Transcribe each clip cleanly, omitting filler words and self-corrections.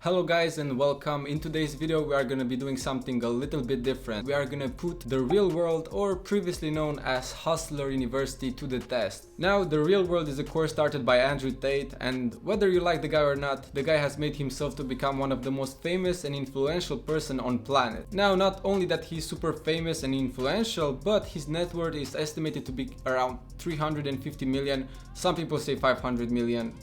Hello guys and welcome. In today's video we are going to be doing something a little bit different. We are going to put the real world, or previously known as Hustler University, to the test. Now the real world is a course started by Andrew Tate, and whether you like the guy or not, the guy has made himself to become one of the most famous and influential person on planet. Now not only that he's super famous and influential, but his net worth is estimated to be around 350 million. Some people say 500 million.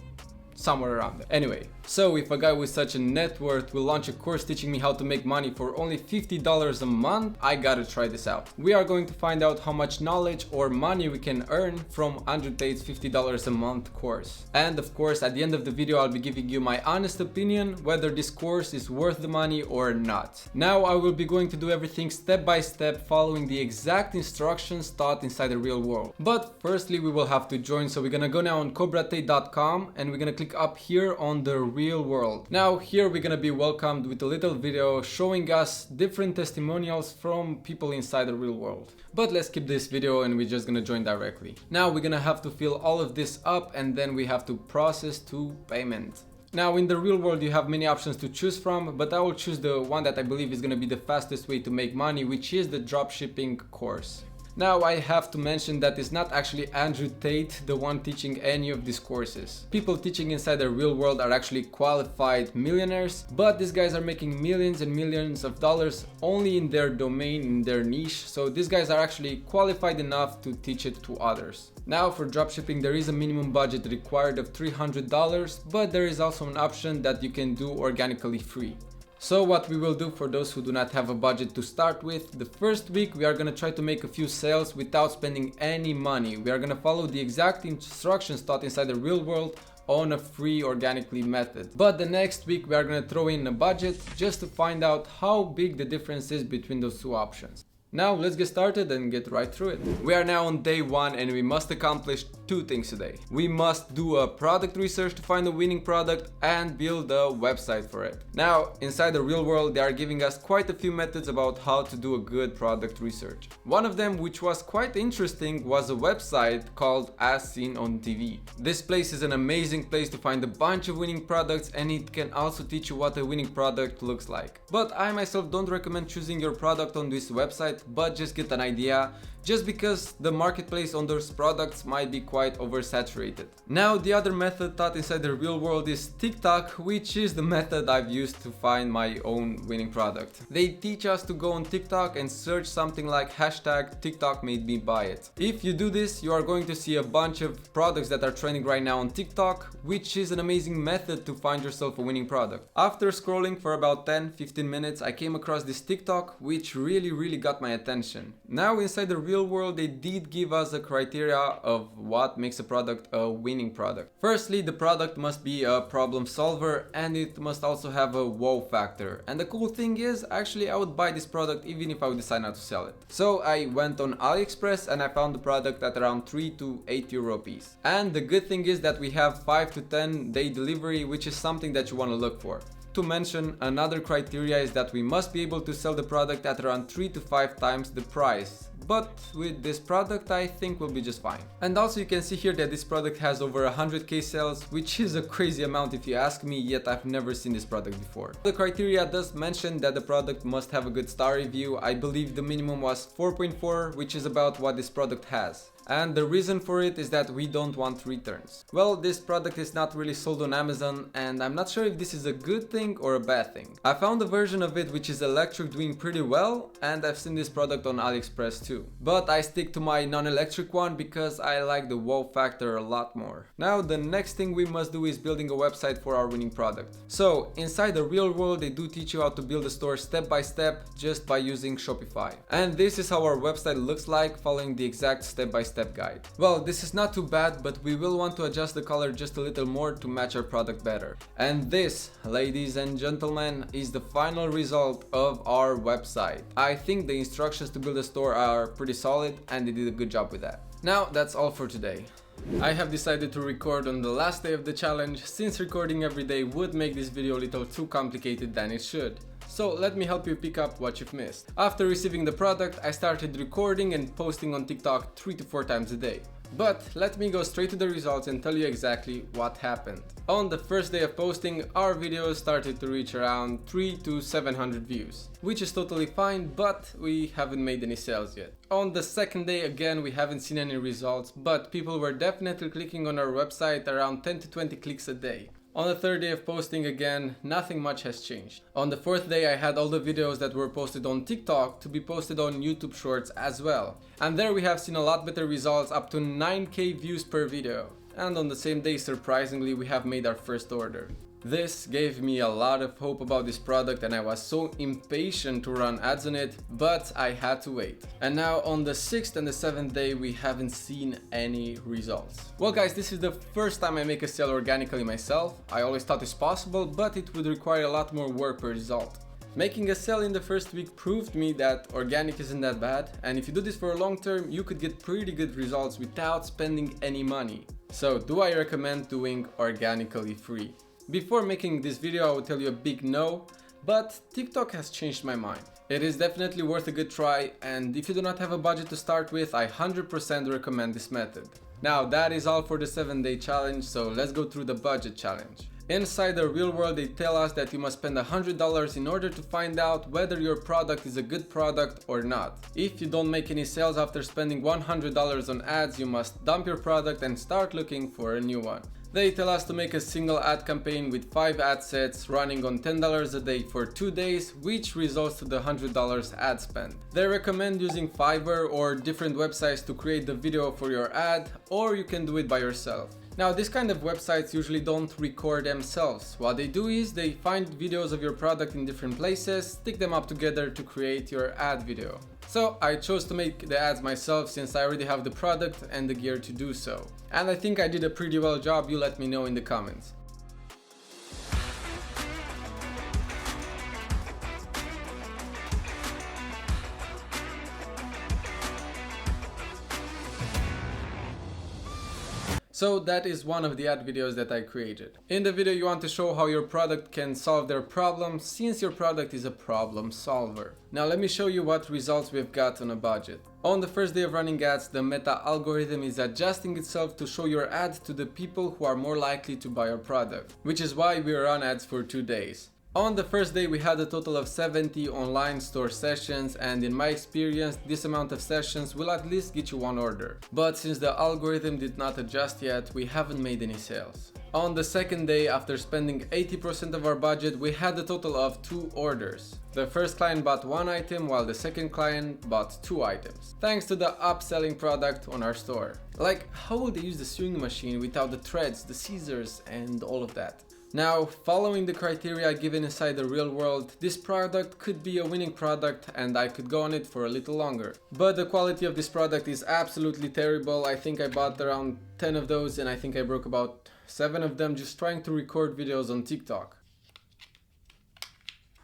Somewhere around there. Anyway, so if a guy with such a net worth will launch a course teaching me how to make money for only $50 a month, I gotta try this out. We are going to find out how much knowledge or money we can earn from Andrew Tate's $50 a month course. And of course, at the end of the video, I'll be giving you my honest opinion whether this course is worth the money or not. Now I will be going to do everything step by step, following the exact instructions taught inside the real world. But firstly, we will have to join. So we're gonna go now on cobratate.com and we're gonna click up here on the real world. Now here we're gonna be welcomed with a little video showing us different testimonials from people inside the real world. But let's skip this video and we're just gonna join directly. Now we're gonna have to fill all of this up and then we have to process to payment. Now in the real world you have many options to choose from, but I will choose the one that I believe is gonna be the fastest way to make money, which is the dropshipping course. Now I have to mention that it's not actually Andrew Tate the one teaching any of these courses. People teaching inside the real world are actually qualified millionaires, but these guys are making millions and millions of dollars only in their domain, in their niche, so these guys are actually qualified enough to teach it to others. Now for dropshipping there is a minimum budget required of $300, but there is also an option that you can do organically free. So what we will do for those who do not have a budget to start with, the first week we are going to try to make a few sales without spending any money. We are going to follow the exact instructions taught inside the real world on a free organically method. But the next week we are going to throw in a budget just to find out how big the difference is between those two options. Now let's get started and get right through it. We are now on day one and we must accomplish two things today. We must do a product research to find a winning product and build a website for it. Now inside the real world they are giving us quite a few methods about how to do a good product research. One of them, which was quite interesting, was a website called As Seen on TV. This place is an amazing place to find a bunch of winning products, and it can also teach you what a winning product looks like. But I myself don't recommend choosing your product on this website, but just get an idea, just because the marketplace on those products might be quite oversaturated. Now the other method taught inside the real world is TikTok, which is the method I've used to find my own winning product. They teach us to go on TikTok and search something like hashtag TikTok made me buy it. If you do this, you are going to see a bunch of products that are trending right now on TikTok, which is an amazing method to find yourself a winning product. After scrolling for about 10-15 minutes, I came across this TikTok which really got my attention. Now inside the real world they did give us a criteria of what makes a product a winning product. Firstly, the product must be a problem solver and it must also have a wow factor. And the cool thing is, actually I would buy this product even if I would decide not to sell it. So I went on AliExpress and I found the product at around 3 to 8 euro piece. And the good thing is that we have 5 to 10 day delivery, which is something that you want to look for. To mention, another criteria is that we must be able to sell the product at around 3 to 5 times the price. But with this product I think we'll be just fine. And also you can see here that this product has over 100k sales, which is a crazy amount if you ask me, yet I've never seen this product before. The criteria does mention that the product must have a good star review. I believe the minimum was 4.4, which is about what this product has. And the reason for it is that we don't want returns. Well, this product is not really sold on Amazon and I'm not sure if this is a good thing or a bad thing. I found a version of it which is electric doing pretty well, and I've seen this product on AliExpress too. But I stick to my non-electric one because I like the wow factor a lot more. Now the next thing we must do is building a website for our winning product. So inside the real world they do teach you how to build a store step by step just by using Shopify. And this is how our website looks like, following the exact step-by-step guide. Well, this is not too bad, but we will want to adjust the color just a little more to match our product better. And this, ladies and gentlemen, is the final result of our website. I think the instructions to build a store are pretty solid and they did a good job with that. Now that's all for today. I have decided to record on the last day of the challenge, since recording every day would make this video a little too complicated than it should. So let me help you pick up what you've missed. After receiving the product, I started recording and posting on TikTok 3 to 4 times a day. But let me go straight to the results and tell you exactly what happened. On the first day of posting, our videos started to reach around 300 to 700 views, which is totally fine, but we haven't made any sales yet. On the second day, again, we haven't seen any results, but people were definitely clicking on our website, around 10 to 20 clicks a day. On the third day of posting, again, nothing much has changed. On the fourth day, I had all the videos that were posted on TikTok to be posted on YouTube Shorts as well. And there we have seen a lot better results, up to 9k views per video. And on the same day, surprisingly, we have made our first order. This gave me a lot of hope about this product and I was so impatient to run ads on it, but I had to wait. And now on the 6th and the 7th day we haven't seen any results. Well guys, this is the first time I make a sale organically myself. I always thought it's possible, but it would require a lot more work per result. Making a sale in the first week proved me that organic isn't that bad, and if you do this for a long term, you could get pretty good results without spending any money. So do I recommend doing organically free? Before making this video, I will tell you a big no, but TikTok has changed my mind. It is definitely worth a good try, and if you do not have a budget to start with, I 100% recommend this method. Now that is all for the 7-day challenge, so let's go through the budget challenge. Inside the real world, they tell us that you must spend $100 in order to find out whether your product is a good product or not. If you don't make any sales after spending $100 on ads, you must dump your product and start looking for a new one. They tell us to make a single ad campaign with 5 ad sets running on $10 a day for 2 days, which results to the $100 ad spend. They recommend using Fiverr or different websites to create the video for your ad, or you can do it by yourself. Now, this kind of websites usually don't record themselves. What they do is they find videos of your product in different places, stick them up together to create your ad video. So I chose to make the ads myself since I already have the product and the gear to do so. And I think I did a pretty well job. You let me know in the comments. So that is one of the ad videos that I created. In the video you want to show how your product can solve their problem since your product is a problem solver. Now let me show you what results we've got on a budget. On the first day of running ads, the meta algorithm is adjusting itself to show your ad to the people who are more likely to buy your product, which is why we run ads for 2 days. On the first day we had a total of 70 online store sessions, and in my experience this amount of sessions will at least get you 1 order. But since the algorithm did not adjust yet, we haven't made any sales. On the second day, after spending 80% of our budget, we had a total of 2 orders. The first client bought 1 item while the second client bought 2 items, thanks to the upselling product on our store. Like, how would they use the sewing machine without the threads, the scissors and all of that? Now, following the criteria given inside the real world, this product could be a winning product and I could go on it for a little longer. But the quality of this product is absolutely terrible. I think I bought around 10 of those and I think I broke about 7 of them just trying to record videos on TikTok.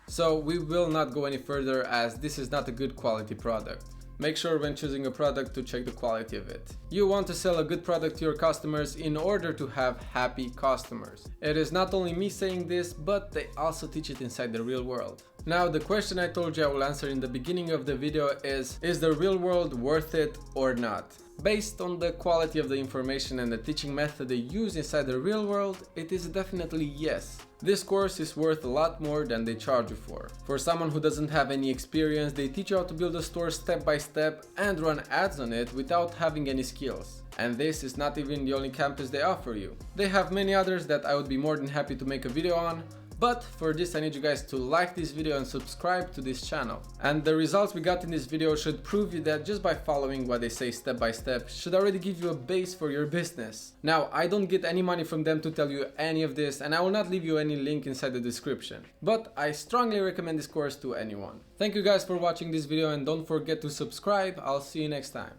So we will not go any further as this is not a good quality product. Make sure when choosing a product to check the quality of it. You want to sell a good product to your customers in order to have happy customers. It is not only me saying this, but they also teach it inside the real world. Now, the question I told you I will answer in the beginning of the video is the real world worth it or not? Based on the quality of the information and the teaching method they use inside the real world, it is definitely yes. This course is worth a lot more than they charge you for. For someone who doesn't have any experience, they teach you how to build a store step by step and run ads on it without having any skills. And this is not even the only campus they offer you. They have many others that I would be more than happy to make a video on. But for this I need you guys to like this video and subscribe to this channel. And the results we got in this video should prove you that just by following what they say step by step should already give you a base for your business. Now, I don't get any money from them to tell you any of this, and I will not leave you any link inside the description. But I strongly recommend this course to anyone. Thank you guys for watching this video and don't forget to subscribe. I'll see you next time.